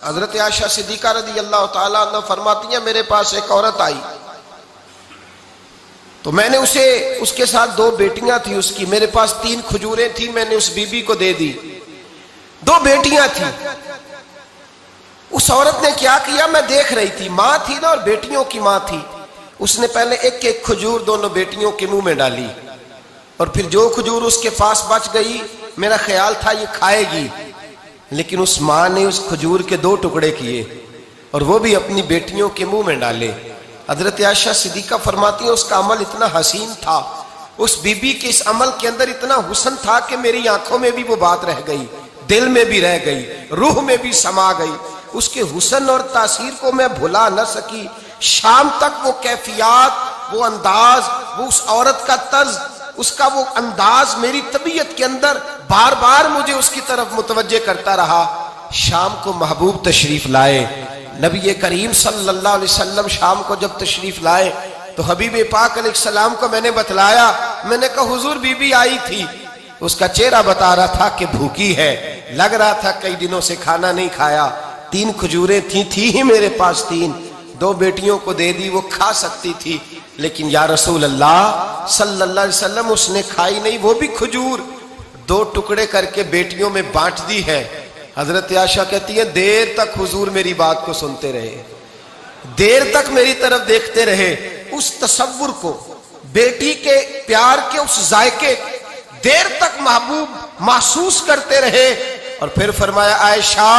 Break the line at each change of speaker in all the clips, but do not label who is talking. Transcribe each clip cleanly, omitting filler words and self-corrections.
حضرت عائشہ صدیقہ رضی اللہ تعالیٰ عنہ فرماتی ہیں میرے پاس ایک عورت آئی تو میں نے اس کے ساتھ 2 بیٹیاں تھی اس کی، میرے پاس 3 کھجوریں تھی، میں نے اس بی بی کو دے دی، 2 بیٹیاں تھیں۔ اس عورت نے کیا کیا، میں دیکھ رہی تھی، ماں تھی نا اور بیٹیوں کی ماں تھی، اس نے پہلے ایک ایک کھجور دونوں بیٹیوں کے منہ میں ڈالی اور پھر جو کھجور اس کے پاس بچ گئی میرا خیال تھا یہ کھائے گی، لیکن اس ماں نے اس کھجور کے 2 ٹکڑے کیے اور وہ بھی اپنی بیٹیوں کے منہ میں ڈالے۔ حضرت عائشہ صدیقہ فرماتی ہیں اس کا عمل اتنا حسین تھا، اس بی بی کے اس عمل کے اندر اتنا حسن تھا کہ میری آنکھوں میں بھی وہ بات رہ گئی، دل میں بھی رہ گئی، روح میں بھی سما گئی، اس کے حسن اور تاثیر کو میں بھلا نہ سکی۔ شام تک وہ کیفیات، وہ انداز، وہ اس عورت کا طرز، اس کا وہ انداز میری طبیعت کے اندر بار بار مجھے اس کی طرف متوجہ کرتا رہا۔ شام کو محبوب تشریف لائے، نبی کریم صلی اللہ علیہ وسلم شام کو جب تشریف لائے تو حبیب پاک علیہ السلام کو میں نے بتلایا، میں نے کہا حضور بی بی آئی تھی، اس کا چہرہ بتا رہا تھا کہ بھوکی ہے، لگ رہا تھا کئی دنوں سے کھانا نہیں کھایا، 3 کھجوریں تھی ہی میرے پاس 3، 2 بیٹیوں کو دے دی، وہ کھا سکتی تھی، لیکن یا رسول اللہ صلی اللہ علیہ وسلم اس نے کھائی نہیں، وہ بھی کھجور 2 ٹکڑے کر کے بیٹیوں میں بانٹ دی ہے۔ حضرت عائشہ کہتی ہے دیر تک حضور میری بات کو سنتے رہے، دیر تک میری طرف دیکھتے رہے، اس تصور کو، بیٹی کے پیار کے اس ذائقے دیر تک محبوب محسوس کرتے رہے، اور پھر فرمایا عائشہ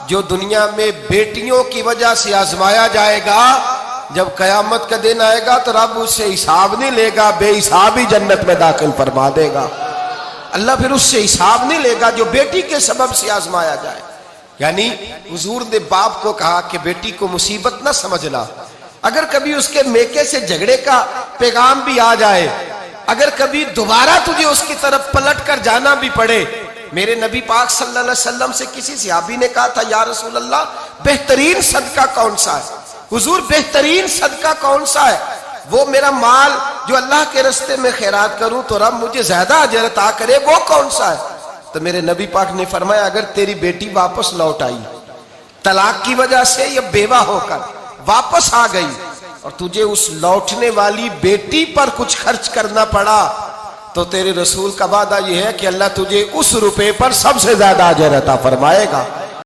جو دنیا میں بیٹیوں کی وجہ سے آزمایا جائے گا، جب قیامت کا دن آئے گا تو رب اس سے حساب نہیں لے گا، بے حساب ہی جنت میں داخل فرما دے گا۔ اللہ پھر اس سے حساب نہیں لے گا جو بیٹی کے سبب سے آزمایا جائے۔ یعنی حضور نے باپ کو کہا کہ بیٹی کو مصیبت نہ سمجھنا، اگر کبھی اس کے میکے سے جھگڑے کا پیغام بھی آ جائے، اگر کبھی دوبارہ تجھے اس کی طرف پلٹ کر جانا بھی پڑے، میرے نبی پاک صلی اللہ علیہ وسلم سے کسی صحابی نے کہا تھا یا رسول اللہ بہترین صدقہ کون سا ہے؟ حضور بہترین صدقہ کون سا ہے؟ وہ میرا مال جو اللہ کے راستے میں خیرات کروں تو رب مجھے زیادہ اجر عطا کرے، وہ کون سا ہے؟ تو میرے نبی پاک نے فرمایا اگر تیری بیٹی واپس لوٹ آئی طلاق کی وجہ سے یا بیوہ ہو کر واپس آ گئی اور تجھے اس لوٹنے والی بیٹی پر کچھ خرچ کرنا پڑا تو تیرے رسول کا وعدہ یہ ہے کہ اللہ تجھے اس روپے پر سب سے زیادہ اجر عطا فرمائے گا۔